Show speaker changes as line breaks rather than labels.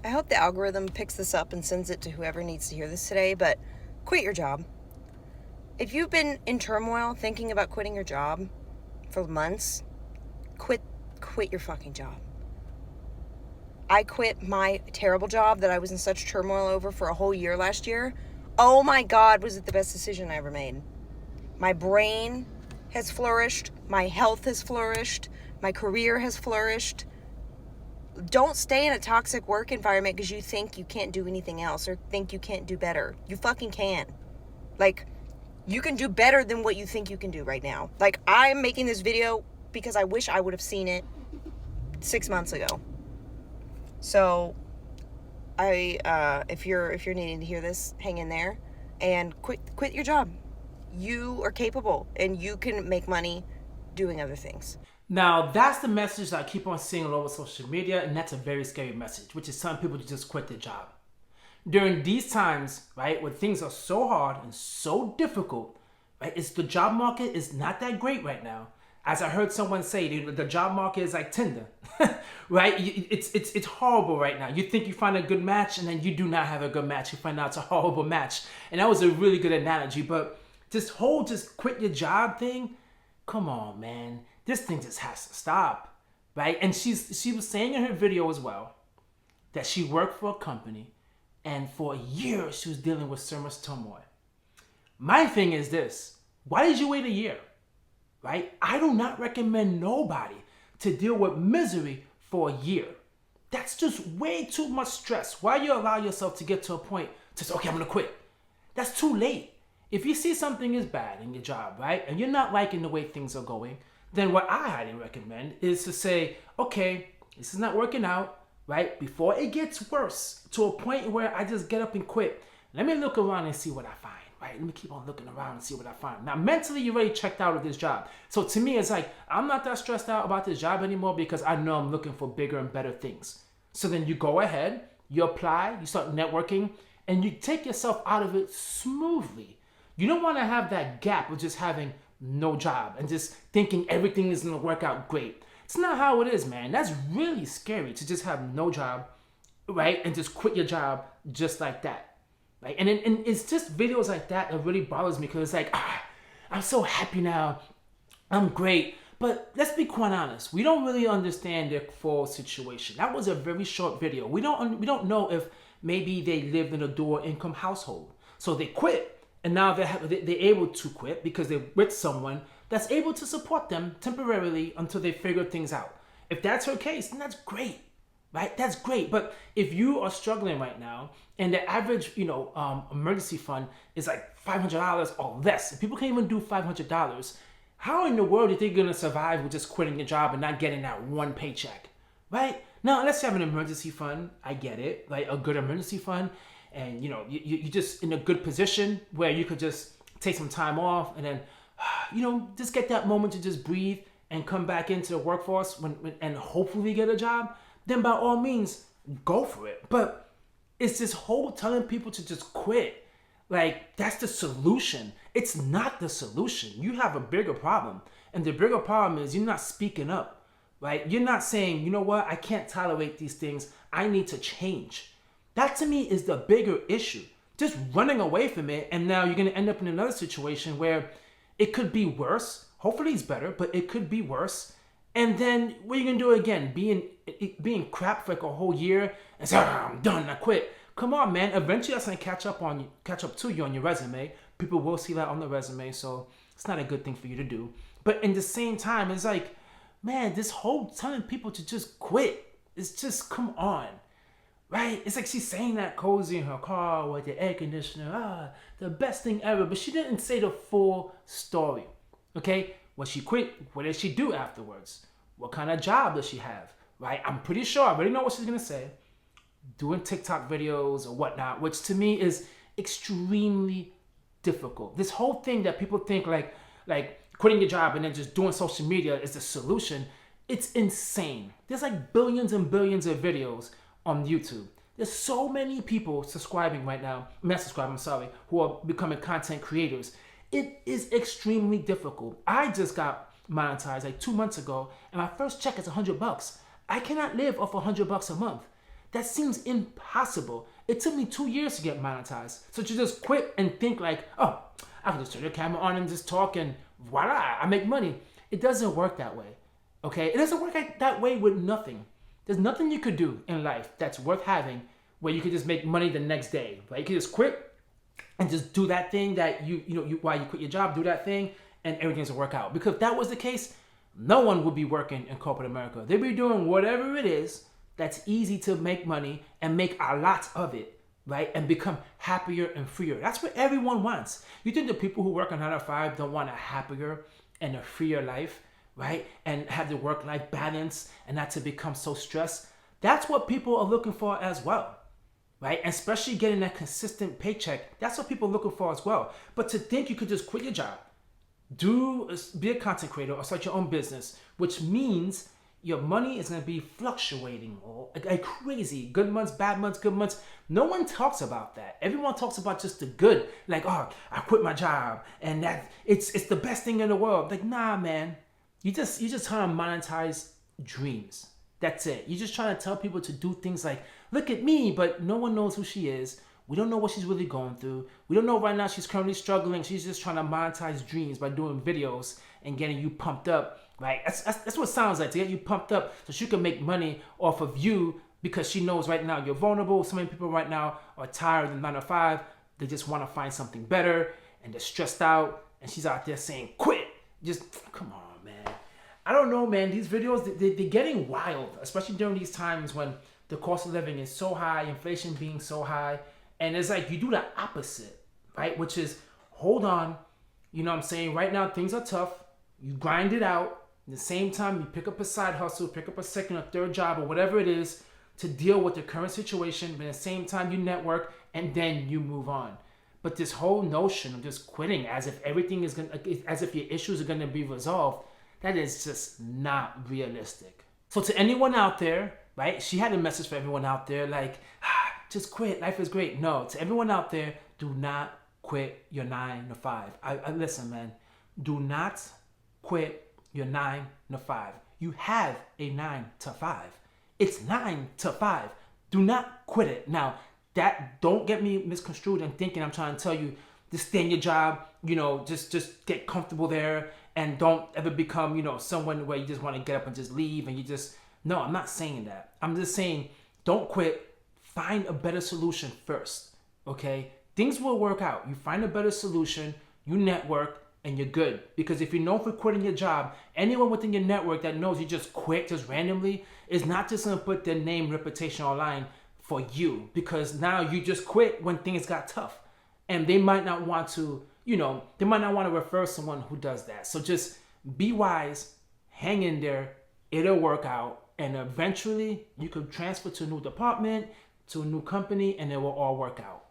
I hope the algorithm picks this up and sends it to whoever needs to hear this today, but quit your job. If you've been in turmoil thinking about quitting your job for months, quit your fucking job. I quit my terrible job that I was in such turmoil over for a whole year last year. Oh my God, was it the best decision I ever made. My brain has flourished, my health has flourished, my career has flourished. Don't stay in a toxic work environment because you think you can't do anything else or think you can't do better. You fucking can. Like, you can do better than what you think you can do right now. Like, I'm making this video because I wish I would have seen it 6 months ago. So, if you're needing to hear this, hang in there and quit your job. You are capable and you can make money doing other things.
Now, that's the message that I keep on seeing all over social media, and that's a very scary message, which is telling people to just quit their job. During these times, right, when things are so hard and so difficult, right, the job market is not that great right now. As I heard someone say, the job market is like Tinder, right? It's horrible right now. You think you find a good match, and then you do not have a good match. You find out it's a horrible match. And that was a really good analogy, but this whole just quit your job thing, come on, man. This thing just has to stop, right? And she was saying in her video as well that she worked for a company and for years she was dealing with so much turmoil. My thing is this: why did you wait a year, right? I do not recommend nobody to deal with misery for a year. That's just way too much stress. Why you allow yourself to get to a point to say, okay, I'm gonna quit? That's too late. If you see something is bad in your job, right, and you're not liking the way things are going, then what I highly recommend is to say, okay, this is not working out, right? Before it gets worse to a point where I just get up and quit, let me look around and see what I find, right? Let me keep on looking around and see what I find. Now, mentally, you're already checked out of this job. So to me, it's like, I'm not that stressed out about this job anymore because I know I'm looking for bigger and better things. So then you go ahead, you apply, you start networking, and you take yourself out of it smoothly. You don't want to have that gap of just having no job and just thinking everything is going to work out great. It's not how it is, man. That's really scary to just have no job, right? And just quit your job just like that, right? And it's just videos like that really bothers me because it's like, I'm so happy now. I'm great. But let's be quite honest. We don't really understand their full situation. That was a very short video. We don't know if maybe they lived in a dual income household. So they quit. And now they're able to quit because they're with someone that's able to support them temporarily until they figure things out. If that's her case, then that's great, right? That's great. But if you are struggling right now and the average, emergency fund is like $500 or less, and people can't even do $500, how in the world do you think you're gonna survive with just quitting your job and not getting that one paycheck, right? Now, let's have an emergency fund. I get it, like a good emergency fund. And you're just in a good position where you could just take some time off and then just get that moment to just breathe and come back into the workforce and hopefully get a job, then by all means go for it. But it's this whole telling people to just quit, like that's the solution. It's not the solution. You have a bigger problem, and the bigger problem is you're not speaking up, right? You're not saying, you know what, I can't tolerate these things, I need to change. That to me is the bigger issue. Just running away from it, and now you're going to end up in another situation where it could be worse. Hopefully it's better, but it could be worse. And then what are you going to do again? Being crap for like a whole year and say, I'm done, I quit. Come on, man. Eventually that's going to catch up to you on your resume. People will see that on the resume, so it's not a good thing for you to do. But in the same time, it's like, man, this whole telling people to just quit, it's just, come on. Right? It's like she's saying that cozy in her car with the air conditioner. The best thing ever. But she didn't say the full story. Okay? When she quit, what did she do afterwards? What kind of job does she have? Right? I'm pretty sure. I already know what she's going to say. Doing TikTok videos or whatnot, which to me is extremely difficult. This whole thing that people think like quitting your job and then just doing social media is the solution. It's insane. There's like billions and billions of videos on YouTube. There's so many people subscribing right now, who are becoming content creators. It is extremely difficult. I just got monetized like 2 months ago, and my first check is $100. I cannot live off $100 a month. That seems impossible. It took me 2 years to get monetized. So to just quit and think like, oh, I can just turn the camera on and just talk and voila, I make money. It doesn't work that way. Okay? It doesn't work that way with nothing. There's nothing you could do in life that's worth having where you could just make money the next day. Right? You could just quit and just do that thing that while you quit your job, do that thing and everything's gonna work out. Because if that was the case, no one would be working in corporate America. They'd be doing whatever it is that's easy to make money and make a lot of it, right? And become happier and freer. That's what everyone wants. You think the people who work on 9 to 5 don't want a happier and a freer life, right? And have the work-life balance and not to become so stressed. That's what people are looking for as well, right? And especially getting that consistent paycheck. That's what people are looking for as well. But to think you could just quit your job, be a content creator or start your own business, which means your money is going to be fluctuating like crazy. Good months, bad months, good months. No one talks about that. Everyone talks about just the good. Like, oh, I quit my job and that it's the best thing in the world. Like, nah, man. You just trying to monetize dreams. That's it. You're just trying to tell people to do things like, look at me, but no one knows who she is. We don't know what she's really going through. We don't know right now she's currently struggling. She's just trying to monetize dreams by doing videos and getting you pumped up, right? That's what it sounds like, to get you pumped up so she can make money off of you because she knows right now you're vulnerable. So many people right now are tired of 9 to 5. They just want to find something better and they're stressed out. And she's out there saying, quit. Just, come on, man. I don't know, man. These videos, they're getting wild, especially during these times when the cost of living is so high, inflation being so high. And it's like you do the opposite, right? Which is, hold on, you know what I'm saying? Right now, things are tough. You grind it out. At the same time, you pick up a side hustle, pick up a second or third job or whatever it is to deal with the current situation. But at the same time, you network and then you move on. But this whole notion of just quitting as if everything is as if your issues are gonna be resolved, that is just not realistic. So to anyone out there, right? She had a message for everyone out there, like, just quit. Life is great. No, to everyone out there, do not quit your 9 to 5. I listen, man. Do not quit your 9 to 5. You have a 9 to 5. It's 9 to 5. Do not quit it. Now, that don't get me misconstrued and thinking I'm trying to tell you just stay in your job. Just get comfortable there and don't ever become someone where you just want to get up and just leave and you just. No, I'm not saying that. I'm just saying don't quit. Find a better solution first, okay? Things will work out. You find a better solution, you network, and you're good. Because if you're known for quitting your job, anyone within your network that knows you just quit just randomly is not just going to put their name, reputation online for you. Because now you just quit when things got tough. And they might not want to, they might not want to refer someone who does that. So just be wise, hang in there, it'll work out. And eventually you could transfer to a new department, to a new company, and it will all work out.